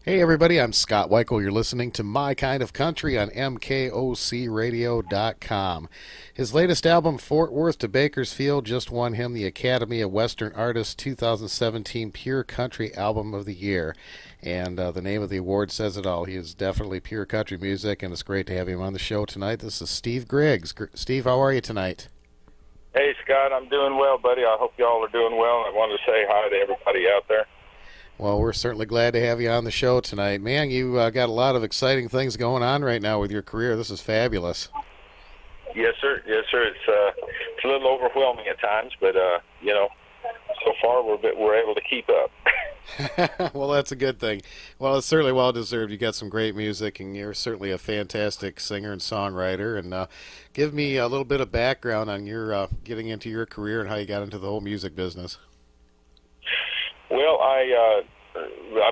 Hey everybody, I'm Scott Weichel. You're listening to My Kind of Country on MKOCRadio.com. His latest album, Fort Worth to Bakersfield, just won him the Academy of Western Artists 2017 Pure Country Album of the Year. And the name of the award says it all. He is definitely pure country music, and it's great to have him on the show tonight. This is Steve Griggs. Steve, how are you tonight? Hey, Scott, I'm doing well, buddy. I hope y'all are doing well. I wanted to say hi to everybody out there. Well, we're certainly glad to have you on the show tonight. Man, you got a lot of exciting things going on right now with your career. This is fabulous. Yes, sir. Yes, sir. It's a little overwhelming at times, but so far we're able to keep up. Well, that's a good thing. Well, it's certainly well deserved. You got some great music, and you're certainly a fantastic singer and songwriter. And give me a little bit of background on your getting into your career and how you got into the whole music business. Well, I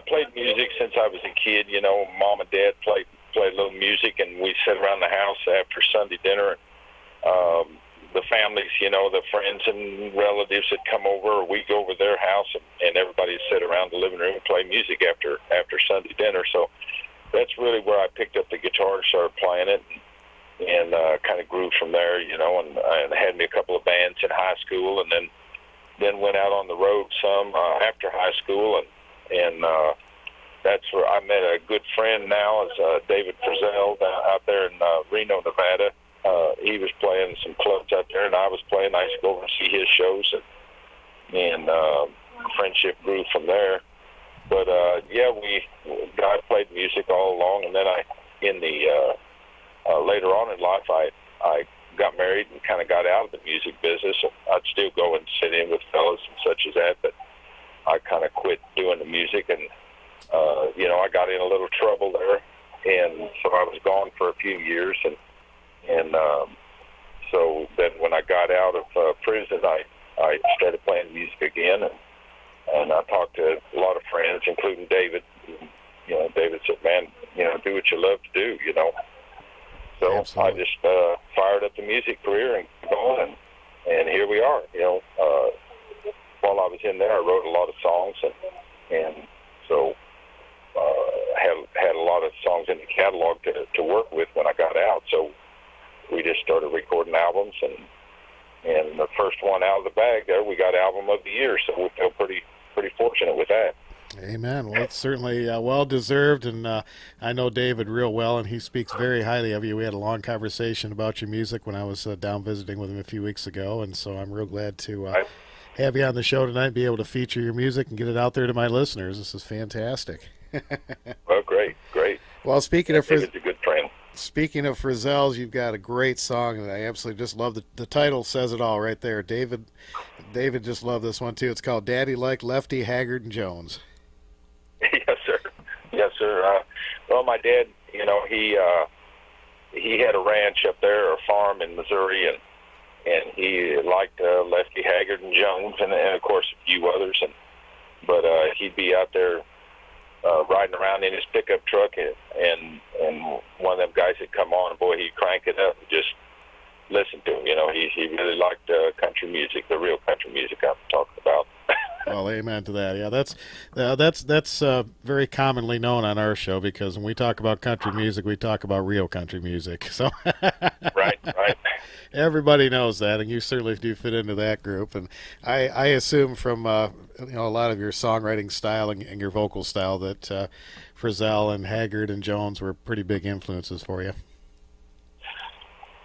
played music since I was a kid. You know, Mom and Dad played a little music, and we'd sit around the house after Sunday dinner. The families, the friends and relatives would come over, or we'd go over their house, and everybody would sit around the living room and play music after Sunday dinner. So that's really where I picked up the guitar and started playing it, and kind of grew from there. And had me a couple of bands in high school, and then went out on the road some after high school, and that's where I met a good friend now, is David Frizzell out there in Reno, Nevada. He was playing some clubs out there, and I was playing. I used to go over and see his shows, and friendship grew from there. But I played music all along, and then later on in life, I got married and kind of got out of the music business. I'd still go and sit in with fellas and such as that, but I kind of quit doing the music, and I got in a little trouble there, and so I was gone for a few years, and so then when I got out of prison, I started playing music again, and I talked to a lot of friends, including David. David said, "Man, do what you love to do," So Absolutely. I just fired up the music career and going, and here we are. While I was in there, I wrote a lot of songs, and so had a lot of songs in the catalog to work with when I got out. So we just started recording albums, and the first one out of the bag there, we got Album of the Year. So we feel pretty fortunate with that. Amen. Well, it's certainly well deserved, and I know David real well, and he speaks very highly of you. We had a long conversation about your music when I was down visiting with him a few weeks ago, and so I'm real glad to have you on the show tonight, be able to feature your music and get it out there to my listeners. This is fantastic. Well, great. Well, David's a good friend. Speaking of Frizzell's, you've got a great song, and I absolutely just love the title says it all right there. David just loved this one too. It's called "Daddy Like Lefty, Haggard, and Jones." Yes, sir. Yes, sir. Well, my dad, he had a ranch up there, or a farm in Missouri, and he liked Lefty, Haggard, and Jones, and of course a few others. But he'd be out there riding around in his pickup truck, and one of them guys would come on, and boy, he'd crank it up and just listen to him. He really liked country music, the real country music I'm talking about. Well, amen to that. Yeah, that's very commonly known on our show, because when we talk about country music, we talk about real country music. So Right. everybody knows that, and you certainly do fit into that group. And I assume from a lot of your songwriting style and your vocal style that Frizzell and Haggard and Jones were pretty big influences for you.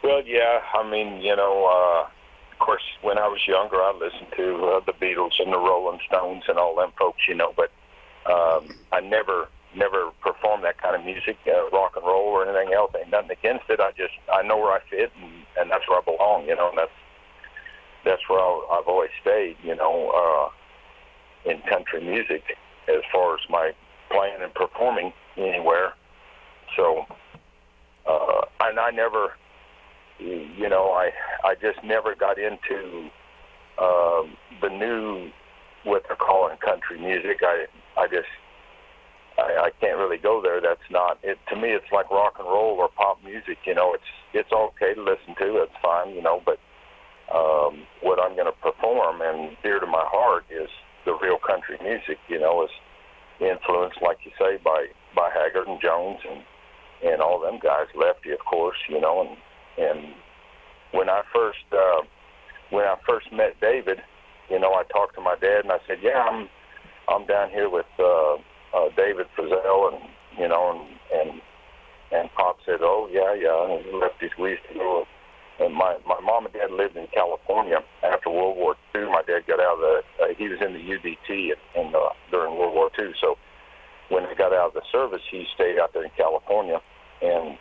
Well, yeah. I mean, of course, when I was younger, I listened to the Beatles and the Rolling Stones and all them folks, but I never performed that kind of music, rock and roll or anything else. Ain't nothing against it. I know where I fit, and that's where I belong, and that's where I've always stayed, in country music as far as my playing and performing anywhere. So, and I never, I just never got into the new, what they're calling country music. I can't really go there. That's not it. To me, it's like rock and roll or pop music. It's okay to listen to. It's fine, but what I'm going to perform and dear to my heart is the real country music. Is influenced, like you say, by Haggard and Jones and all them guys. Lefty, of course, and when I first met David, I talked to my dad and I said, yeah, I'm down here with David Frizzell, and and Pop said, oh yeah, and Lefty's, we used to go. And my mom and dad lived in California after World War II. My dad got out of he was in the UDT during World War II. So when he got out of the service, he stayed out there in California. And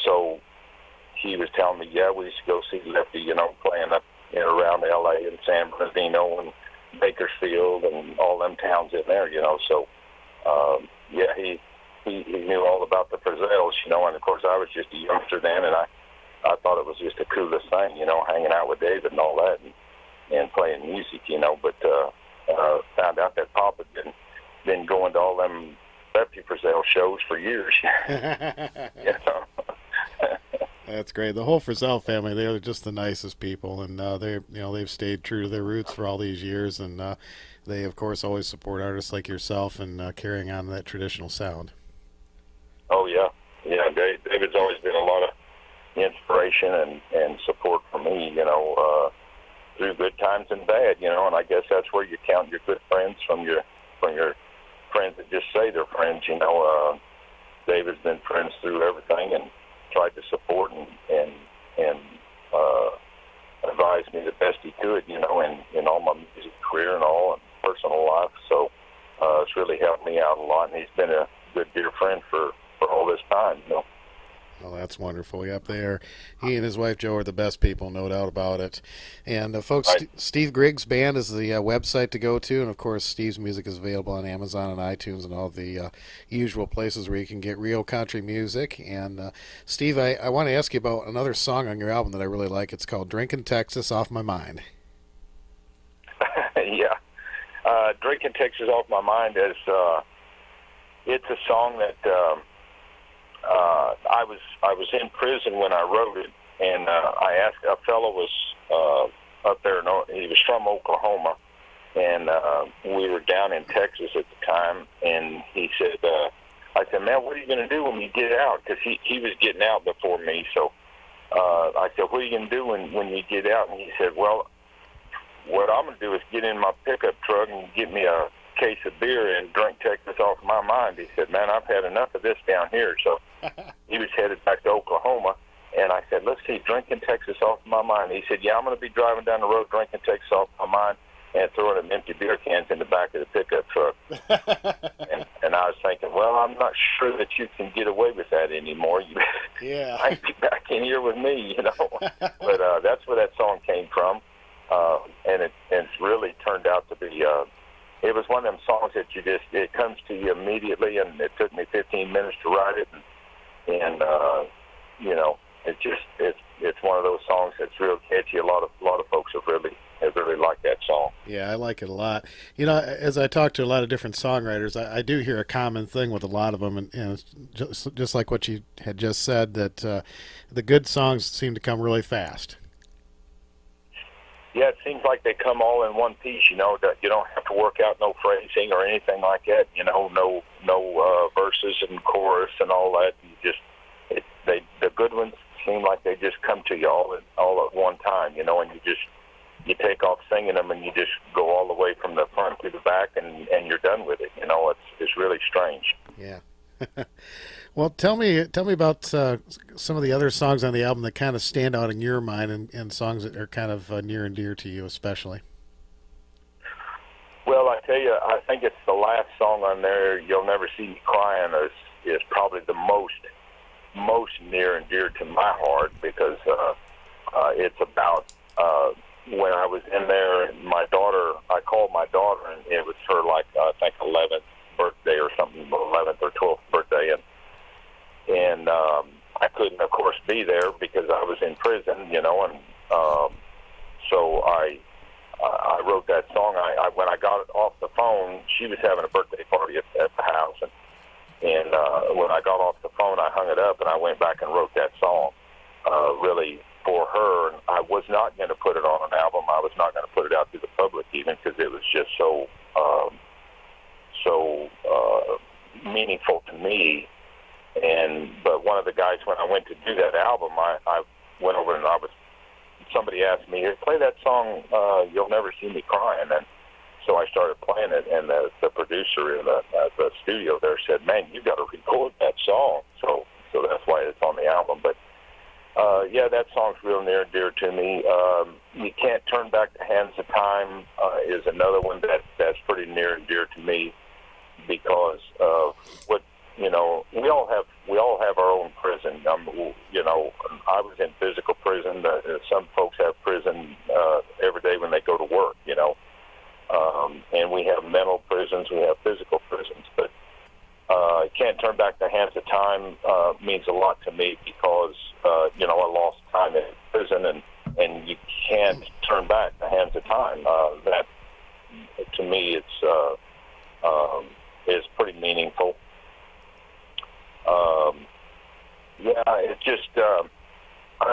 so he was telling me, yeah, we used to go see Lefty, playing up around L.A. and San Bernardino and Bakersfield and all them towns in there, So, yeah, he knew all about the Frizzells, and of course I was just a youngster then, and I thought it was just the coolest thing, hanging out with David and all that and playing music, but found out that Pop had been going to all them Lefty Frizzell shows for years. That's great. The whole Frizzell family, they're just the nicest people, and they've stayed true to their roots for all these years, and they of course always support artists like yourself and carrying on that traditional sound. Oh yeah. David's always been a lot of inspiration and support for me, through good times and bad, and I guess that's where you count your good friends from your friends that just say they're friends. David's been friends through everything and tried to support and advise me the best he could, in all my music career and all and personal life. So it's really helped me out a lot, and he's been a good dear friend for all this time. Well, that's wonderful. Yep, he and his wife Jo are the best people, no doubt about it. And folks, Right. Steve Griggs Band is the website to go to, and of course, Steve's music is available on Amazon and iTunes and all the usual places where you can get real country music. And Steve, I want to ask you about another song on your album that I really like. It's called "Drinkin' Texas Off My Mind." Yeah, "Drinking Texas Off My Mind" is it's a song that. I was in prison when I wrote it, and I asked a fellow was up there. He was from Oklahoma, and we were down in Texas at the time. And he said, "I said, man, what are you going to do when you get out?" Because he was getting out before me. So I said, "What are you going to do when you get out?" And he said, "Well, what I'm going to do is get in my pickup truck and get me a case of beer and drink Texas off my mind." He said, "Man, I've had enough of this down here." So he was headed back to Oklahoma, and I said, "Let's see, drinking Texas off my mind." He said, "Yeah, I'm going to be driving down the road drinking Texas off my mind and throwing them empty beer cans in the back of the pickup truck." and I was thinking, well, I'm not sure that you can get away with that anymore. You Yeah. might be back in here with me, But that's where that song came from, and it's really turned out to be. It was one of them songs that it comes to you immediately, and it took me 15 minutes to write it, and it's one of those songs that's real catchy. A lot of folks have really liked that song. Yeah, I like it a lot. As I talk to a lot of different songwriters, I do hear a common thing with a lot of them, and it's just like what you had just said, that the good songs seem to come really fast. Yeah, it seems like they come all in one piece. That you don't have to work out no phrasing or anything like that. No verses and chorus and all that. The good ones seem like they just come to you all at one time. And you take off singing them, and you just go all the way from the front to the back, and you're done with it. It's really strange. Yeah. Well, tell me about some of the other songs on the album that kind of stand out in your mind, and songs that are kind of near and dear to you, especially. Well, I tell you, I think it's the last song on there, "You'll Never See Me Crying," is probably the most near and dear to my heart, because it's about when I was in there, and I called my daughter, and it was her, I think 11th birthday or something, 11th or 12th birthday, and I couldn't, of course, be there because I was in prison, and so I wrote that song. When I got off the phone, she was having a birthday party at the house, and when I got off the phone, I hung it up, and I went back and wrote that song, really for her. And I was not going to put it on an album. I was not going to put it out to the public even, because it was just so so meaningful to me. But one of the guys, when I went to do that album, I went over and somebody asked me, "Hey, play that song, You'll Never See Me Crying." And so I started playing it, and the producer in the studio there said, "Man, you got to record that song." So that's why it's on the album. But yeah, that song's real near and dear to me. You Can't Turn Back the Hands of Time is another one that's pretty near and dear to me, because of what, we all have our own prison. I was in physical prison. Some folks have prison every day when they go to work. And we have mental prisons, we have physical prisons. But Can't Turn Back the Hands of Time means a lot to me, because I lost time in prison, and you can't turn back the hands of time. That, to me, is pretty meaningful. It's just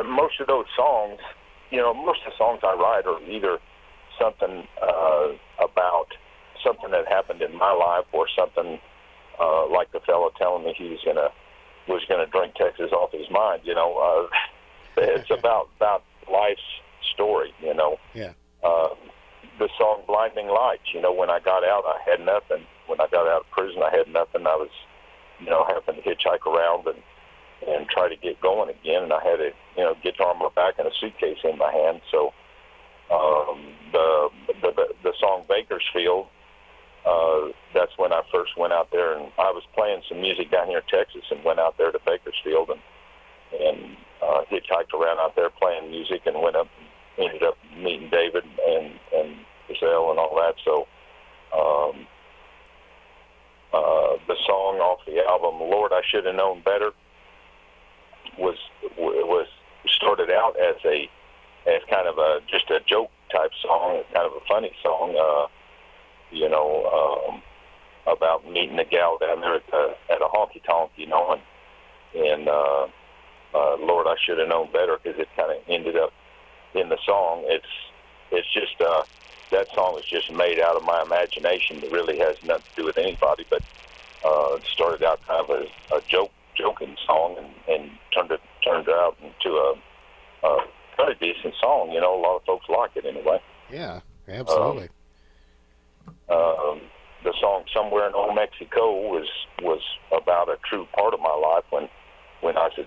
most of those songs, most of the songs I write are either something about something that happened in my life, or something like the fellow telling me he was gonna drink Texas off his mind. It's about life's story. Yeah. The song "Blinding Lights." When I got out, I had nothing. When I got out of prison, I had nothing. I was, having to hitchhike around and try to get going again. And I had a, guitar on my back and a suitcase in my hand. So the song "Bakersfield," that's when I first went out there, and I was playing some music down here in Texas, and went out there to Bakersfield and hitchhiked around out there playing music, and went up and ended up meeting David and Giselle and all that. So the song off the album "Lord, I Should Have Known Better" was started out as kind of just a joke type song, kind of a funny song, about meeting a gal down there at a honky tonk, and Lord, I should have known better, because it kind of ended up in the song. It's just that song was just made out of my imagination. It really has nothing to do with anybody, but it started out kind of a joking song, and turned out into a pretty decent song. A lot of folks like it anyway. Yeah, absolutely. The song "Somewhere in Old Mexico" was about a true part of my life. When I was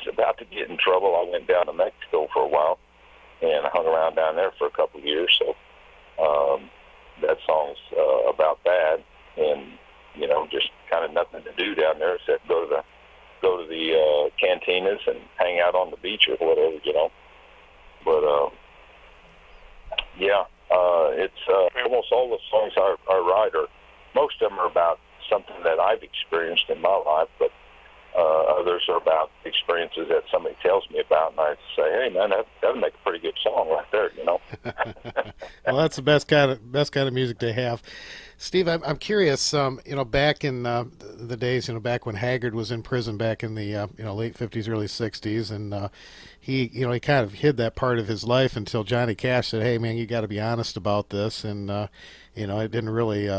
about to get in trouble, I went down to Mexico for a while, and I hung around down there for a couple of years. So that song's about that, and just kind of nothing to do down there except go to the cantinas and hang out on the beach or whatever, But it's almost all the songs I write most of them are about something that I've experienced in my life, but others are about experiences that somebody tells me about, and I say, "Hey, man, that'd make a pretty good song right there," Well, that's the best kind of music to have. Steve, I'm curious. Back in the days, back when Haggard was in prison, back in the late '50s, early '60s, and he kind of hid that part of his life until Johnny Cash said, "Hey, man, you got to be honest about this," and it didn't really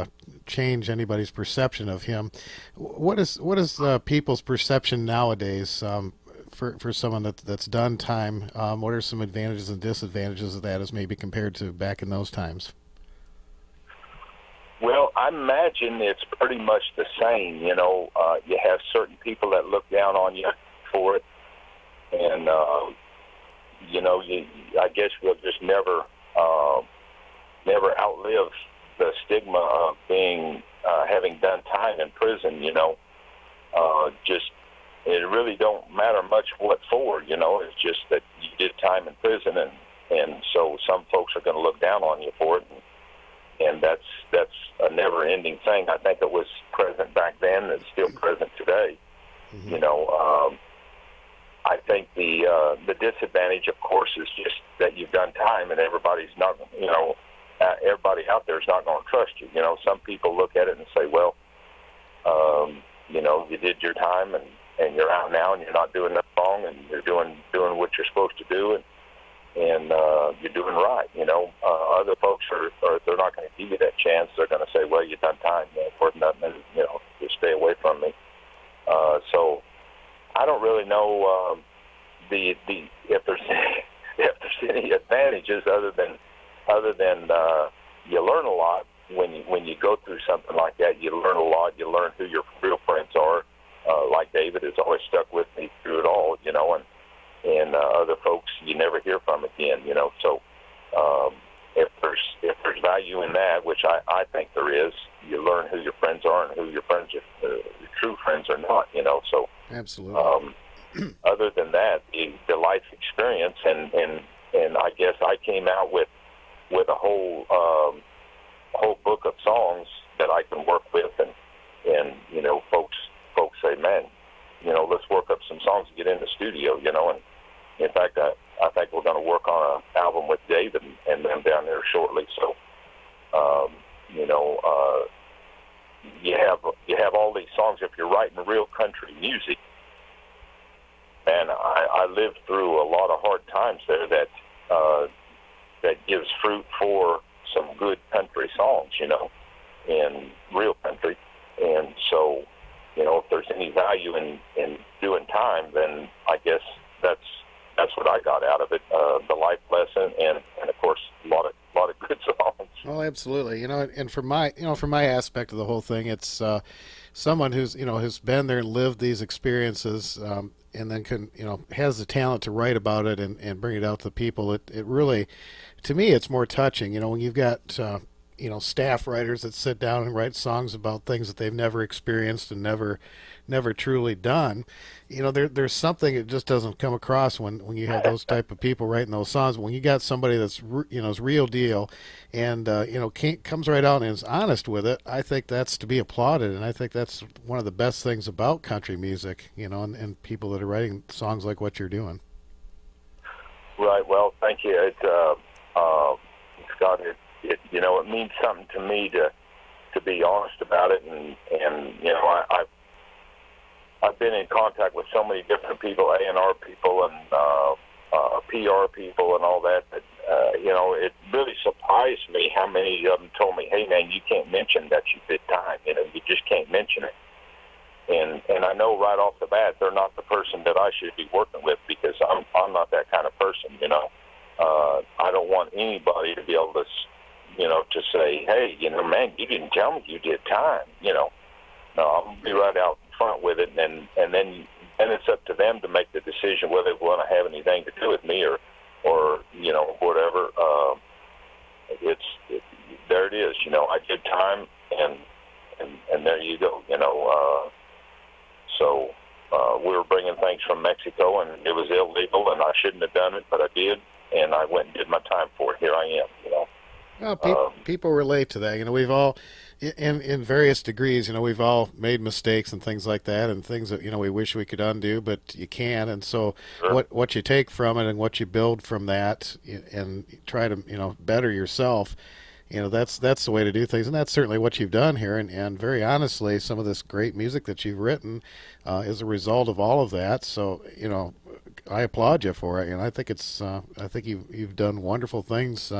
change anybody's perception of him. What is people's perception nowadays for someone that's done time? What are some advantages and disadvantages of that, as maybe compared to back in those times? Well, I imagine it's pretty much the same. You have certain people that look down on you for it, and I guess we'll just never outlive the stigma of having done time in prison. It really don't matter much what for. It's just that you did time in prison, and so some folks are going to look down on you for it. And that's a never-ending thing. I think it was present back then, and it's still present today. Mm-hmm. I think the disadvantage, of course, is just that you've done time, and everybody's not, everybody out there is not going to trust you. Some people look at it and say, well, you did your time, and you're out now, and you're not doing nothing wrong, and you're doing what you're supposed to do, and you're doing right. Other folks are they're not going to give you that chance. They're going to say, well, you've done time, for nothing, just stay away from me. So I don't really know the if there's if there's any advantages other than you learn a lot when you go through something like that. You learn a lot. You learn who your real friends are. Like David has always stuck with me through it all, and other folks you never hear from again, So if there's value in that, which I think there is, you learn who your friends are and who your friends are, your true friends are not, So absolutely. Other than that, the life experience, and I guess I came out with a whole book of songs that I can work with, and folks say, man, let's work up some songs and get in the studio, and in fact, I think we're going to work on an album with David and them down there shortly. So, you have all these songs. If you're writing real country music, and I lived through a lot of hard times there that gives fruit for some good country songs, and real country. And so, if there's any value in doing time, then I guess that's what I got out of it, the life lesson, and of course a lot of good songs. Oh, absolutely. And from my aspect of the whole thing, it's someone who's been there and lived these experiences, and then has the talent to write about it and bring it out to people. It really, to me, it's more touching. When you've got staff writers that sit down and write songs about things that they've never experienced and never truly done. There's something that just doesn't come across when you have those type of people writing those songs. When you got somebody that's is real deal, and comes right out and is honest with it, I think that's to be applauded, and I think that's one of the best things about country music. And people that are writing songs like what you're doing. Right. Well, thank you. Scott, it means something to me to be honest about it, and I've been in contact with so many different people, A&R people and PR people and all that. It really surprised me how many of them told me, "Hey, man, you can't mention that you did time. You just can't mention it." And I know right off the bat they're not the person that I should be working with, because I'm not that kind of person. I don't want anybody to be able to to say, "Hey, man, you didn't tell me you did time." No, I'm gonna be right out front with it, and then it's up to them to make the decision whether they want to have anything to do with me or whatever. There it is. I did time, and there you go. So we were bringing things from Mexico, and it was illegal, and I shouldn't have done it, but I did, and I went and did my time for it. Here I am. Well, people relate to that. We've all, in various degrees, we've all made mistakes and things like that, and things that we wish we could undo, but you can. And so, Sure. what you take from it and what you build from that, and try to better yourself. That's the way to do things, and that's certainly what you've done here. And very honestly, some of this great music that you've written is a result of all of that. So I applaud you for it, and I think I think you've done wonderful things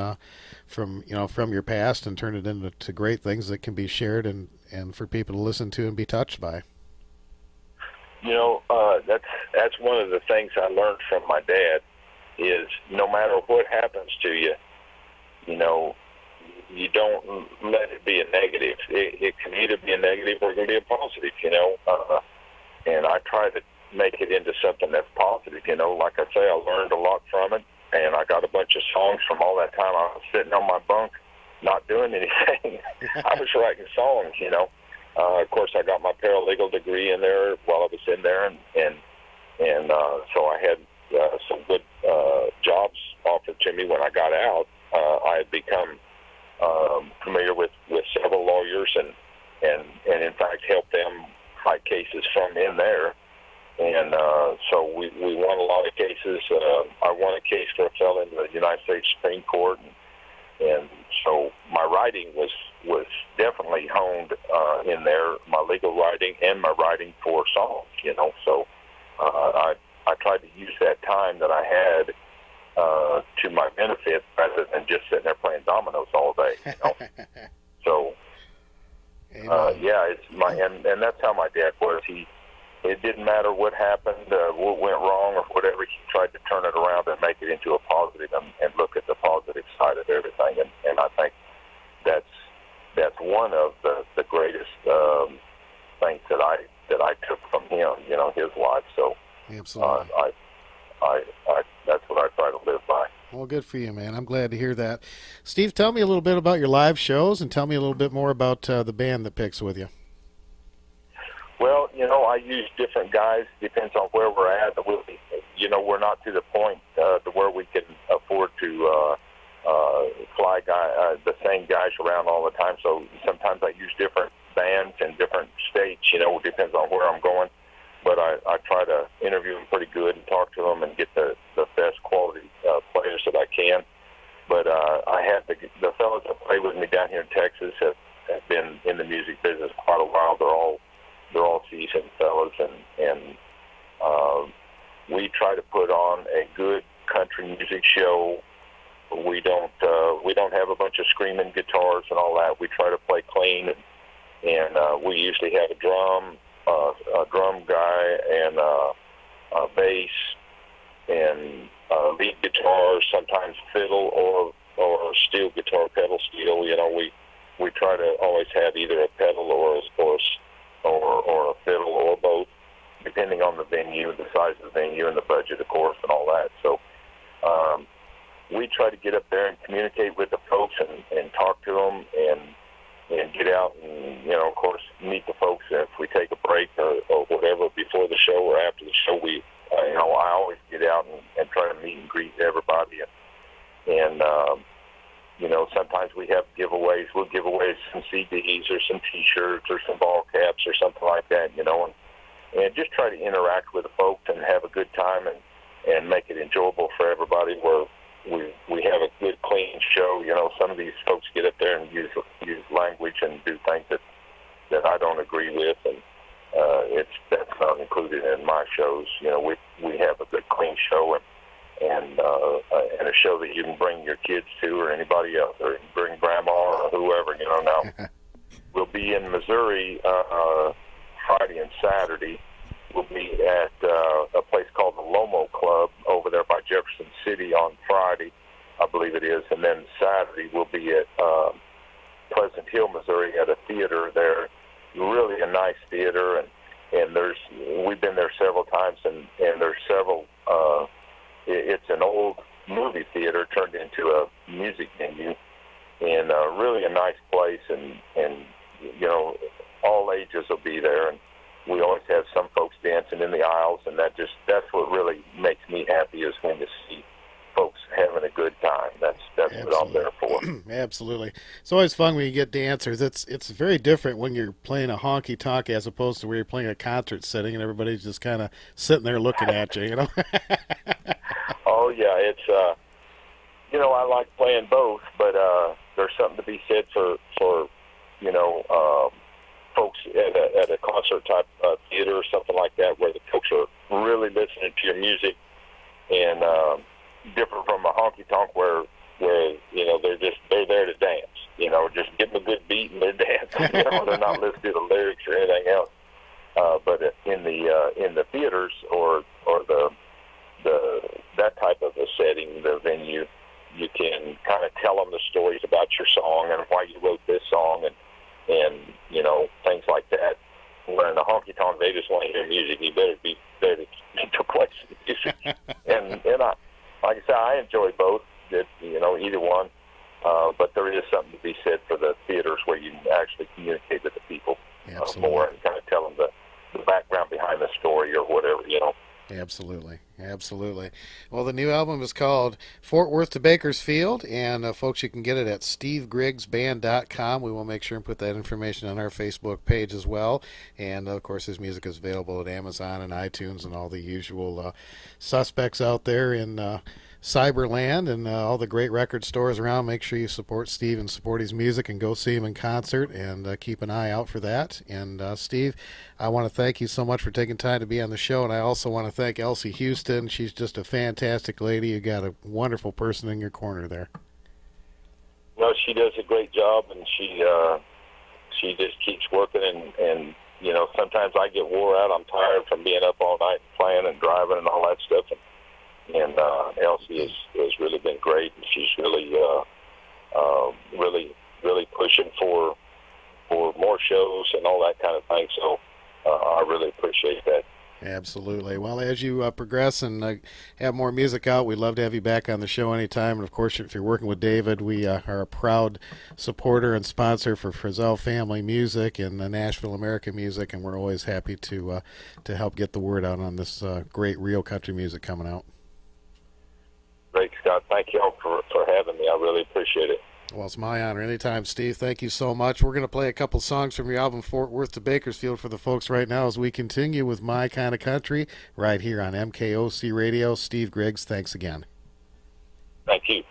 from your past, and turned it into great things that can be shared and for people to listen to and be touched by. That's one of the things I learned from my dad, is no matter what happens to you, you don't let it be a negative. It can either be a negative or it can be a positive, and I try to make it into something that's positive. Like I say, I learned a lot from it, and I got a bunch of songs from all that time I was sitting on my bunk not doing anything. I was writing songs, Of course, I got my paralegal degree in there while I was in there, and so I had some good jobs offered to me when I got out. I had become familiar with several lawyers, and in fact helped them fight cases from in there. And so we won a lot of cases. I won a case for a fellow in the United States Supreme Court, and so my writing was definitely honed in there, my legal writing and my writing for songs. So I tried to use that time that I had to my benefit rather than just sitting there playing dominoes all day. You know? So, yeah, it's my and that's how my dad was. It didn't matter what happened, what went wrong, or whatever. He tried to turn it around and make it into a positive and look at the positive side of everything. And I think that's one of the greatest things that I took from him. You know, his life. So, absolutely. I that's what I try to live by. Well, good for you, man. I'm glad to hear that. Steve, tell me a little bit about your live shows, and tell me a little bit more about the band that picks with you. Well, you know, I use different guys. Depends on where we're at. You know, we're not to the point to where we can afford to fly the same guys around all the time. So sometimes I use different bands and different states. You know, it depends on where I'm going. But I try to interview them pretty good and talk to them and get the best quality players that I can. But I have the fellows that play with me down here in Texas have been in the music business quite a while. They're all seasoned fellows, and we try to put on a good country music show. We don't have a bunch of screaming guitars and all that. We try to play clean, and we usually have a drum guy and a bass and lead guitar, sometimes fiddle or steel guitar, pedal steel. You know, we try to always have either a pedal or a fiddle or both, depending on the venue, the size of the venue, and the budget, of course, and all that. So we try to get up there and communicate with the folks and talk to them and get out and, you know, of course, meet the folks. If we take a break or whatever before the show or after the show, you know, I always get out and try to meet and greet everybody. And you know, sometimes we have giveaways. We'll give away some CDs or some T-shirts or some ball caps or something like that, you know, and just try to interact with the folks and have a good time and make it enjoyable for everybody where we have a good, clean show. You know, some of these folks get up there and use language and do things that I don't agree with, and that's not included in my shows. You know, we have a good, clean show and a show that you can bring your kids to or anybody else, or you can bring grandma or whoever, you know. Now, we'll be in Missouri Friday and Saturday. We'll be at a place called the Lomo Club over there by Jefferson City on Friday, I believe it is, and then Saturday we'll be at Pleasant Hill, Missouri at a theater there, really a nice theater, and we've been there several times, and there's several it's an old movie theater turned into a music venue, and really a nice place, and you know, all ages will be there, and we always have some folks dancing in the aisles, and that's what really makes me happy, is when to see folks having a good time. That's what I'm there for. Absolutely. It's always fun when you get dancers. It's very different when you're playing a honky tonk as opposed to where you're playing a concert setting and everybody's just kind of sitting there looking at you, you know. Oh yeah, it's you know, I like playing both, but there's something to be said for you know, folks at a concert type theater or something like that, where the folks are really listening to your music, and different from a honky tonk where you know they're there to dance. You know, just give them a good beat and they're dancing. You know, they're not listening to the lyrics or anything else. But in the theaters or the that type of a setting, the venue, you can kind of tell them the stories about your song and why you wrote this song and you know, things like that. Where in the honky tonk they just want to hear music, you better be there to play some music. and I, like I said, I enjoy both. You know, either one. But there is something to be said for the theaters where you can actually communicate with the people more and kind of tell them the background behind the story or whatever, you know. Absolutely. Well, the new album is called Fort Worth to Bakersfield, and folks, you can get it at stevegrigsband.com. We will make sure and put that information on our Facebook page as well. And, of course, his music is available at Amazon and iTunes and all the usual suspects out there in Cyberland and all the great record stores around. Make sure you support Steve and support his music and go see him in concert and keep an eye out for that. And Steve, I want to thank you so much for taking time to be on the show. And I also want to thank Elsie Houston. She's just a fantastic lady. You got a wonderful person in your corner there. No, she does a great job, and she just keeps working. And you know, sometimes I get wore out. I'm tired from being up all night playing and driving and all that stuff. And Elsie has really been great, and she's really, really pushing for more shows and all that kind of thing. So I really appreciate that. Absolutely. Well, as you progress and have more music out, we'd love to have you back on the show anytime. And of course, if you're working with David, we are a proud supporter and sponsor for Frizzell Family Music and Nashville American Music, and we're always happy to help get the word out on this great real country music coming out. Great, Scott. Thank you all for having me. I really appreciate it. Well, it's my honor. Anytime, Steve. Thank you so much. We're going to play a couple songs from your album Fort Worth to Bakersfield for the folks right now as we continue with My Kind of Country right here on MKOC Radio. Steve Griggs, thanks again. Thank you.